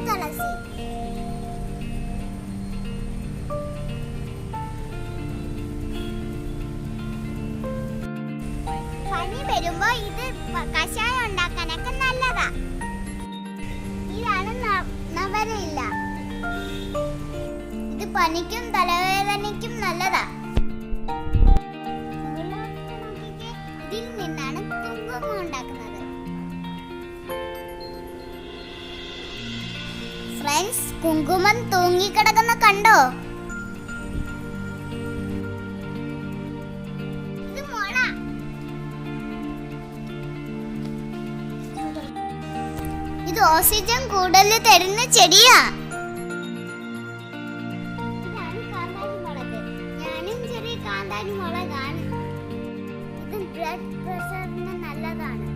തുളസി. പനി വരുമ്പോ ഇത് കഷായം ഉണ്ടാക്കാനൊക്കെ നല്ലതാ. ഇതാണ് നവരയില്ല. ഇത് പനിക്കും തലവേദനയ്ക്കും നല്ലതാ. ഇതിൽ നിന്നാണ് കുങ്കുമം ഉണ്ടാക്കുന്നത്. ഫ്രണ്ട്സ്, കുങ്കുമം തൂങ്ങിക്കിടക്കുന്ന കണ്ടോ? ഇത് മുള. ഇത് ഓക്സിജൻ കൂടുതൽ തരുന്ന ചെടിയാ. ഇതാണ് കാന്താരി മുളക്. ഞാനും ചെറിയ കാന്താരി മുളകാണ്. ഇത് ബ്ലഡ് പ്രഷറിന് നല്ലതാണ്.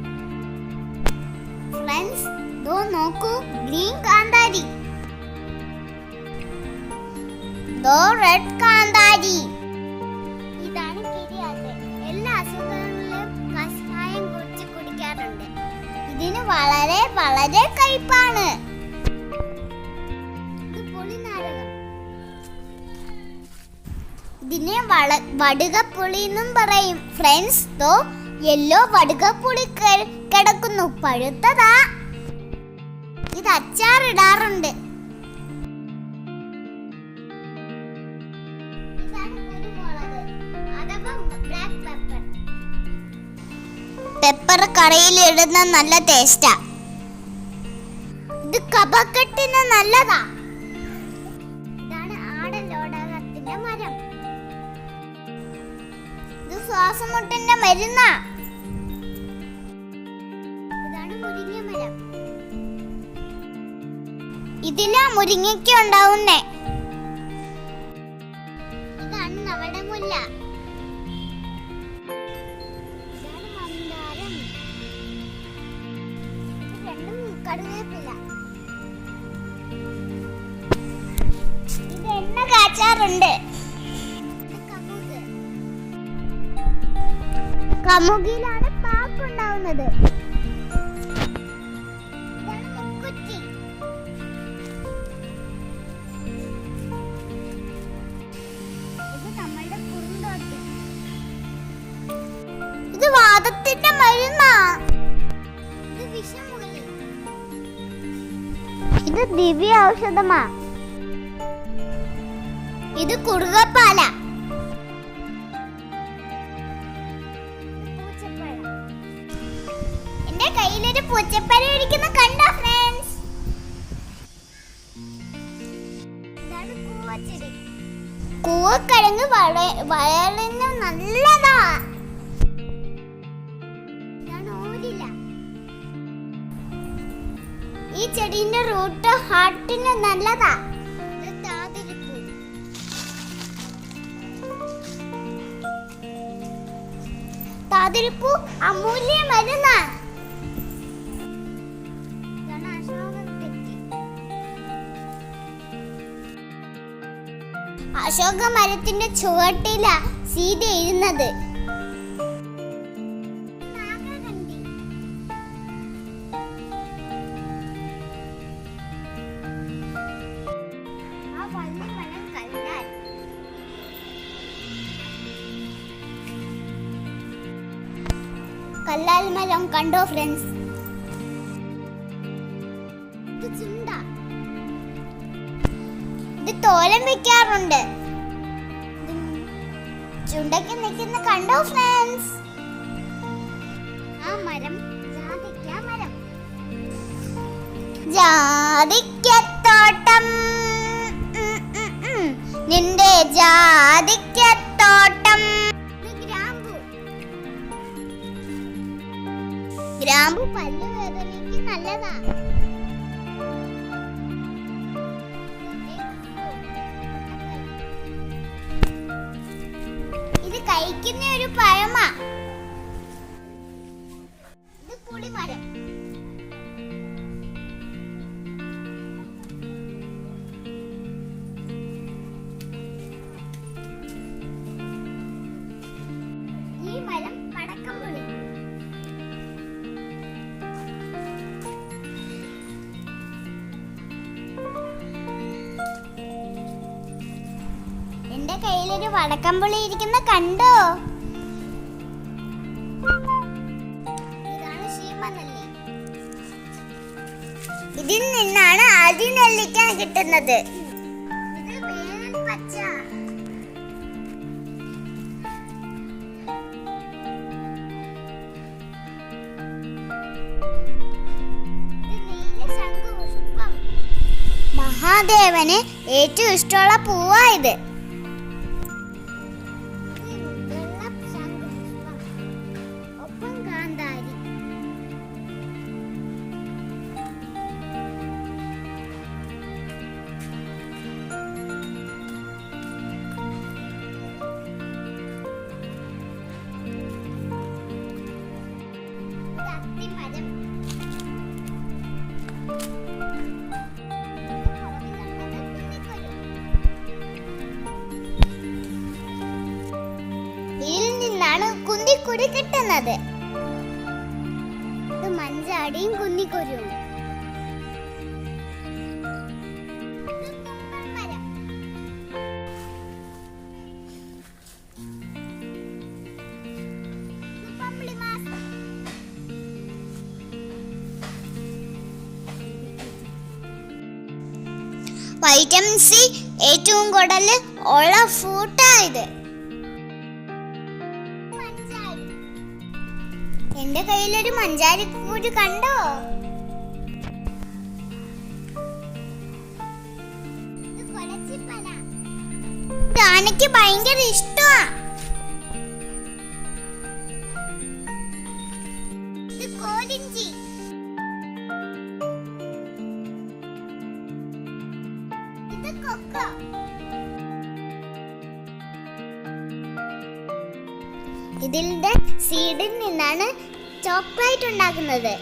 ഫ്രണ്ട്സ്, ദോ നോക്കൂ, ഗ്രീൻ കാന്താരി. ദോ റെഡ് കാന്താരി. ഇതാണ് കിരിയാത്ത്. എല്ലാ അസുഖങ്ങളിലും കഷായം കുടിക്കാറുണ്ട്. ഇതിന് വളരെ വളരെ കയ്പാണ്. ഇത് പുളിനാരകം. ഇതിനെ വടുകപ്പുളി എന്നും പറയും. ഫ്രണ്ട്സ്, ദോ യെല്ലോ വടുകപ്പുളി കിടക്കുന്നു. പഴുത്തതാ. ഇത് അച്ചാറിടാറുണ്ട്. ഇതാണ് കുരുമുളക് അഥവാ ബ്ലാക്ക് പെപ്പർ. പെപ്പർ കറിയിൽ ഇടുന്ന നല്ല ടേസ്റ്റാ. ഇത് കഫക്കെട്ടിന് നല്ലതാ. ഇതാണ് ആടലോടകത്തിന്റെ മരം. ഇത് ശ്വാസമുട്ടിന്റെ മരുന്നാ. ഇതാണ് മുരിങ്ങ മരം. ഇതിലാ മുരിങ്ങയ്ക്ക ഉണ്ടാവുന്നേ. ഇതാണ് നവടമുല്ല. ഇതാണ് മന്ദാരം. രണ്ടും കടുവേപ്പില. ഇത് എണ്ണ കാച്ചാറുണ്ട്. കമുകിലാണ് പാക്കുണ്ടാവുന്നത്. ഇതാണ് മുക്കുറ്റി. ഇത് നമ്മളുടെ കുറുന്തോട്ടി. ഇത് വാദത്തിന്റെ മരുന്നാ. ഇത് വിഷമുള്ളി. ഇത് ദിവ്യ ഔഷധമാ. ഇത് കുറുകപ്പാല. എന്റെ കയ്യിലൊരു പൂച്ചപ്പഴം ഇരിക്കുന്ന കണ്ടോ ഫ്രണ്ട്സ്? ഇതാണ് കൂവച്ചെടി. കൂവക്കിഴങ്ങ് വയറിന് നല്ലതാ. ഇതാണ് ഓരില. ഈ ചെടിന്റെ റൂട്ട് ഹാർട്ടിന് നല്ലതാ. ഇത് താതിരിപ്പൂ. താതിരിപ്പൂ അമൂല്യ മരുന്നാ. അശോക മരത്തിന്റെ ചുവട്ടില സീത ഇരുന്നത്. കല്ലാൽ മരം കണ്ടോ ഫ്രണ്ട്സ്? ഇത് ചുണ്ട. ഇത് തോലം വെക്കാറുണ്ട്. ചുണ്ടയ്ക്ക് നിൽക്കുന്ന കണ്ടോ ഫ്രണ്ട്സ്? ആ മരം ജാതിക്ക മരം. ജാതിക്കത്തോട്ടം, നിന്റെ ജാതിക്കത്തോട്ടം. ഗ്രാമ്പു. ഗ്രാമ്പു പല്ലുവേദനയ്ക്ക് നല്ലതാ. ഇത് കഴിക്കുന്ന ഒരു പഴമാ. ഇത് പുളിമരം. ഈ മരം പടക്കംപുളി. ഒരു വടക്കംപുളി ഇരിക്കുന്ന കണ്ടോ? ഇതാണ് ശീമനെല്ലി. ഇതിൽ നിന്നാണ് അരിനെല്ലിക്ക കിട്ടുന്നത്. ഇത് വേനൽ പച്ച. മഹാദേവന് ഏറ്റവും ഇഷ്ടമുള്ള പൂവായത്. ഒപ്പം കാന്താരി. അത്തിമരം. കുന്തിക്കുരു കിട്ടുന്നത്. ഇത് മഞ്ചാടിയും കുന്നിക്കുരുവും. വൈറ്റമിൻ സി ഏറ്റവും കൂടുതൽ ഉള്ള ഫ്രൂട്ടായത്. എന്റെ കയ്യിലൊരു മഞ്ചാടിക്കുരു കണ്ടോ? ആനയ്ക്ക് ഭയങ്കര ഇഷ്ടമാ. ഇത് കോലിഞ്ചി. ഇത് കൊക്കോ. ഇതിന്റെ സീഡിൽ നിന്നാണ് ചോക്ലേറ്റ് ഉണ്ടാക്കുന്നത്.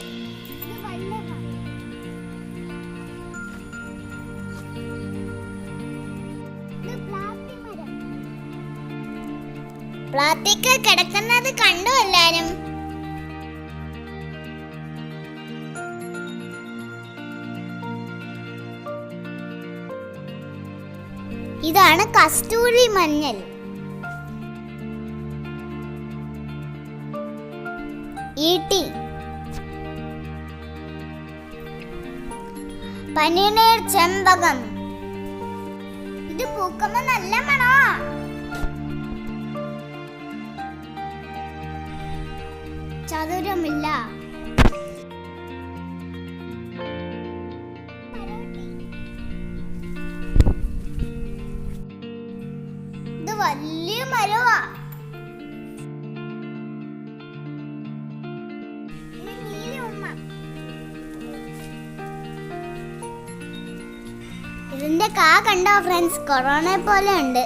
പ്ലാസ്റ്റിക് കിടക്കുന്നത് കണ്ടോ എല്ലാരും? ഇതാണ് കസ്തൂരി മഞ്ഞൾ. ഈട്ടി. പനിനീർ ചെമ്പകം. ഇത് പൂക്കുമ്പോ നല്ല മണോ. ചതുരമില്ല. ഇത് വലിയ മരവാ. ഇതിന്റെ കാ കണ്ടോ ഫ്രണ്ട്സ്? കൊറോണ പോലെ ഉണ്ട്.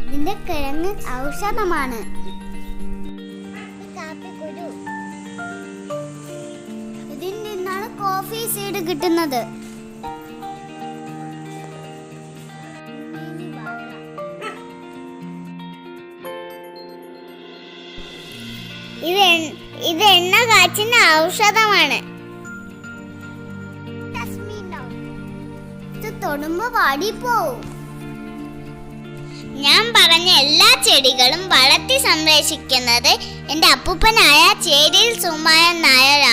ഇതിന്റെ കിഴങ്ങ് ഔഷധമാണ്. ഇതിൽ നിന്നാണ് കോഫി സീഡ് കിട്ടുന്നത്. ഇത് എണ്ണ കാച്ചുന്ന ഔഷധമാണ്. ഇത് തൊടുമ്പോ വാടിപ്പോവും. ഞാൻ പറഞ്ഞ എല്ലാ ചെടികളും വളർത്തി സംരക്ഷിക്കുന്നത് എന്റെ അപ്പൂപ്പനായ ചേരിയിൽ സുമായൻ നായരാണ്.